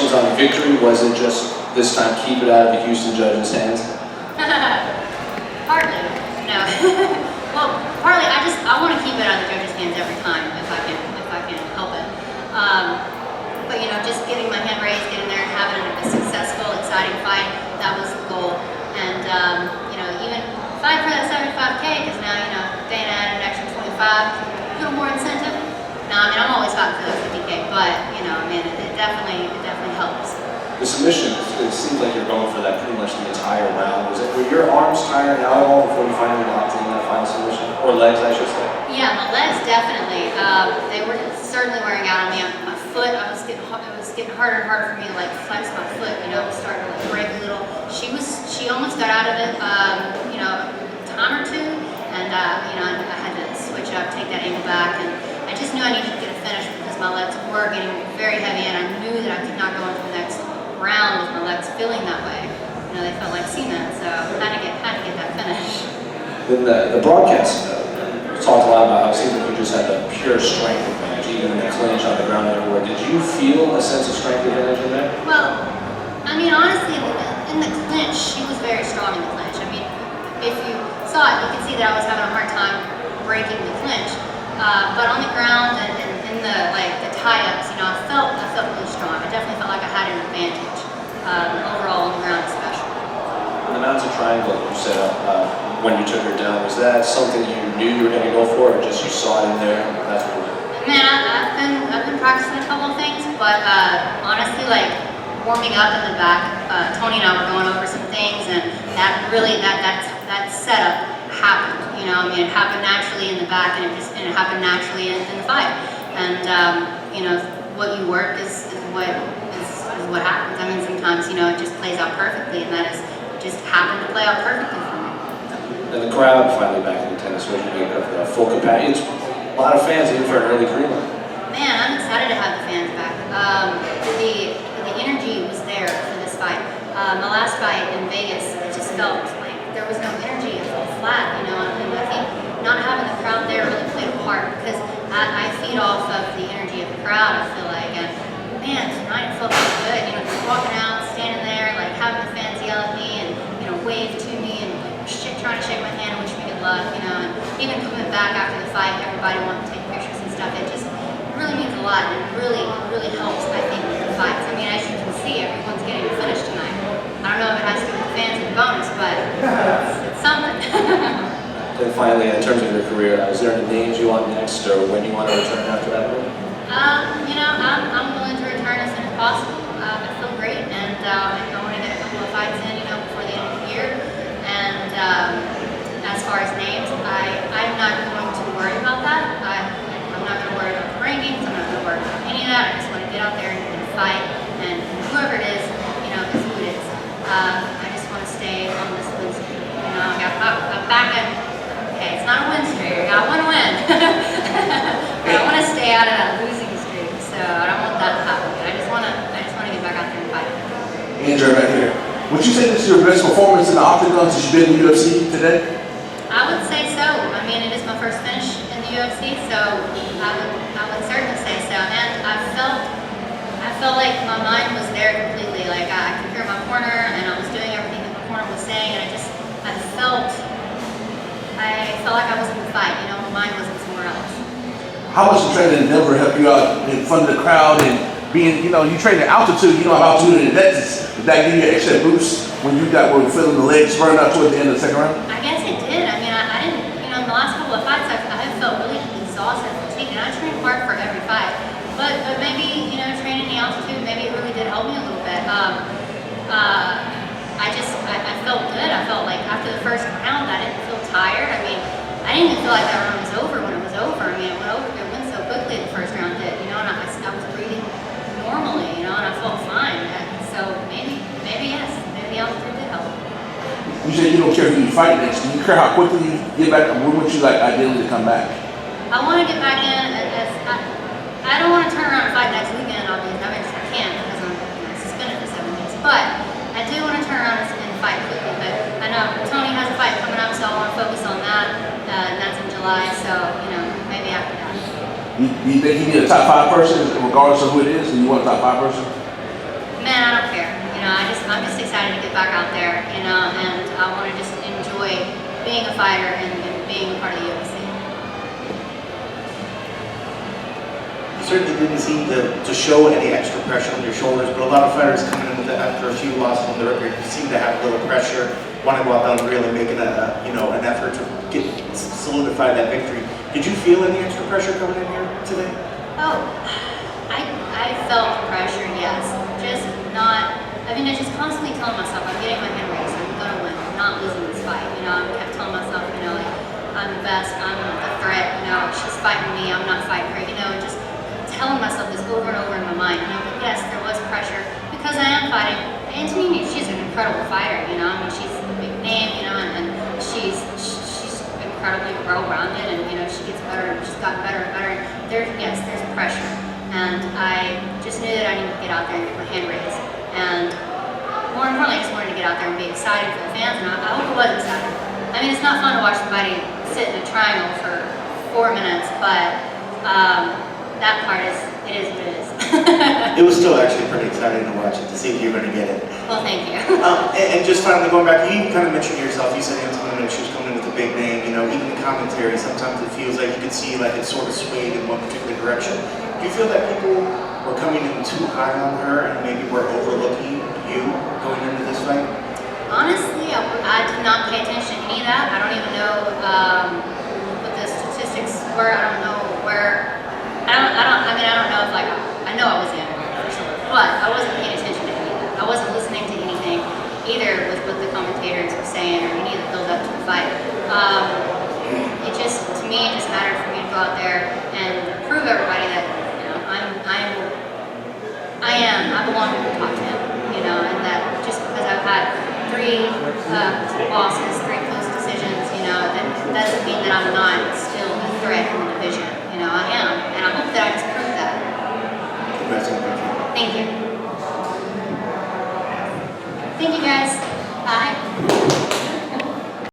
congratulations on the victory. Was it just this time keep it out of the Houston judges' hands? Partly, no. Well, partly I want to keep it out of the judges' hands every time if I can help it. But you know, just getting my hand raised, getting there, and having a successful, exciting fight, that was the goal. And you know, even fight for that 75K, because now you know Dana added an extra 25, a little more incentive. No, I mean I'm always fighting for that 50K, but you know, I mean it definitely helps. The submission, it seems like you're going for that pretty much the entire round. Were your arms tiring out at all before you finally locked in that final submission? Or legs, I should say? Yeah, my legs definitely. They were certainly wearing out on me. My foot, it was getting harder and harder for me to like flex my foot. You know, it was starting to like break a little. She almost got out of it, you know, a time or two, and you know, I had to switch up, take that angle back, and I just knew I needed to get a finish because my legs were getting very heavy, and I knew that I could not go into the next round with my legs feeling that way. You know, they felt like cement, so I had to get that finish. Then the broadcast talked a lot about how it seemed like you just had a pure strength advantage, even in the clinch on the ground and everywhere. Did you feel a sense of strength advantage in there? Well, I mean, honestly, in the clinch, she was very strong in the clinch. I mean, if you saw it, you could see that I was having a hard time breaking the clinch. But on the ground and in the tie-ups, you know, I felt really strong. I definitely felt like I had an advantage overall on the ground, especially. The mountain triangle you set up when you took her down, was that something you knew you were going to go for, or just you saw it in there? And that's what. Man, I've been practicing a couple of things, but honestly, like warming up in the back, Tony and I were going over some things, and that setup happened. You know, I mean, it happened naturally in the back, and it happened naturally in the fight. And you know, what you work is what happens. I mean, sometimes you know it just plays out perfectly, and that is just happened to play out perfectly for me. And the crowd finally back in tennis, what you make of the full capacity? It's a lot of fans in for an early green light. Man, I'm excited to have the fans back. The energy was there for this fight. My last fight in Vegas, it just felt like there was no energy. It felt flat, you know. And I think not having the crowd there really played a part because I feed off of the energy of the crowd. I feel like, and man, tonight it felt really good. You know, just walking out, standing there, like having the fans yell at me and you know wave to me and trying to shake my hand and wish me good luck. You know, and even coming back after the fight, everybody wanting to take pictures and stuff. It just really means a lot, and it really helps, I think, with the fights. I mean, as you can see, everyone's getting a finish tonight. I don't know if it has to do with the fans and the bonus, but it's something. And finally, in terms of your career, is there any names you want next, or when you want to return after that win? You know, I'm willing to return as soon as possible. I feel great, and I want to get a couple of fights in, you know, before the end of the year. And as far as names, I'm not going to worry about that. I'm not going to worry about the rankings. I'm not going to worry about any of that. I just want to get out there and fight, and whoever it is, you know, is who it is. I just want to stay on this win streak. You know, I'm back in. Okay, it's not a win streak. I got one win, but I want to stay out of that losing streak. So I don't want that to happen. I just want to get back out there and fight. Andrea, back here. Would you say this is your best performance in the octagon since you've been in the UFC today? I would say so. I mean, it is my first finish in the UFC, so I would certainly say so. And I felt like my mind was there completely. Like I could hear my corner, and I was doing everything that my corner was saying, and I felt like I was in the fight. You know, my mind wasn't somewhere else. How much did training in Denver help you out in front of the crowd and being, you know, you train at altitude, you know how altitude is. Did that give you an extra boost when you were feeling the legs burn out towards the end of the second round? I guess it did. I mean, I didn't, you know, in the last couple of fights, I have felt really exhausted and fatigued, and I trained hard for every fight. But maybe, you know, training the altitude, maybe it really did help me a little bit. I felt good. I felt like after the first round, I didn't feel tired. I mean, I didn't even feel like that round was over when it was over. I mean, it went so quickly the first round did, you know, and I was breathing normally, you know, and I felt fine. So maybe yes, maybe the altitude did help. You said you don't care who you fight next. Do you care how quickly you get back? When would you like ideally to come back? I want to get back in I don't want to turn around and fight next weekend, obviously. I mean, I can't because I'm suspended for 7 days. But I do want to turn around and fight quickly. But I know Tony has a fight coming up, so I want to focus on that. And that's in July, so, you know, maybe after that. You think you need a top 5 person, regardless of who it is, and you want a top 5 person? I'm just excited to get back out there, you know, and I want to just enjoy being a fighter and being a part of the UFC. You certainly didn't seem to show any extra pressure on your shoulders, but a lot of fighters coming in after a few losses on the record seem to have a little pressure, want to go out there and really make an effort to solidify that victory. Did you feel any extra pressure coming in here today? Oh, I felt pressure, yes. Just not, I mean, I just constantly telling myself, I'm getting my hand raised, I'm gonna win, I'm not losing this fight. You know, I kept telling myself, you know, like, I'm the best, I'm the threat, you know, she's fighting me, I'm not fighting her, you know, just telling myself this over and over in my mind, you know, but yes, there was pressure because I am fighting. Antonina, she's an incredible fighter, you know, I mean, she's a big name, you know, and she's incredibly well-rounded, and, you know, she gets better, she's gotten better and better. Yes, there's pressure, and I just knew that I needed to get out there and get my hand raised, and more importantly, I just wanted to get out there and be excited for the fans, and I hope it was exciting. I mean, it's not fun to watch somebody sit in a triangle for 4 minutes, but that part is what it is. It was still actually pretty exciting to watch it, to see if you're going to get it. Well, thank you. And just finally going back, you kind of mentioned yourself, you said Antonina, she was coming in with a big name, you know, even the commentary, sometimes it feels like you can see like it sort of swayed in one particular direction. Do you feel that people were coming in too high on her and maybe were overlooking you going into this fight? Honestly, I did not pay attention to any of that. I don't even know what the statistics were. I don't know where. I don't know if, like, I know I was in for sure, but I wasn't paying attention to any of that. I wasn't listening to anything, either with what the commentators were saying or any of the build up to the fight. It just, to me, it just mattered for me to go out there and prove everybody that, you know, I belong to the top 10, you know, and that just because I've had 3 losses, 3 close decisions, you know, that doesn't mean that I'm not still a threat in the division. You know, I am.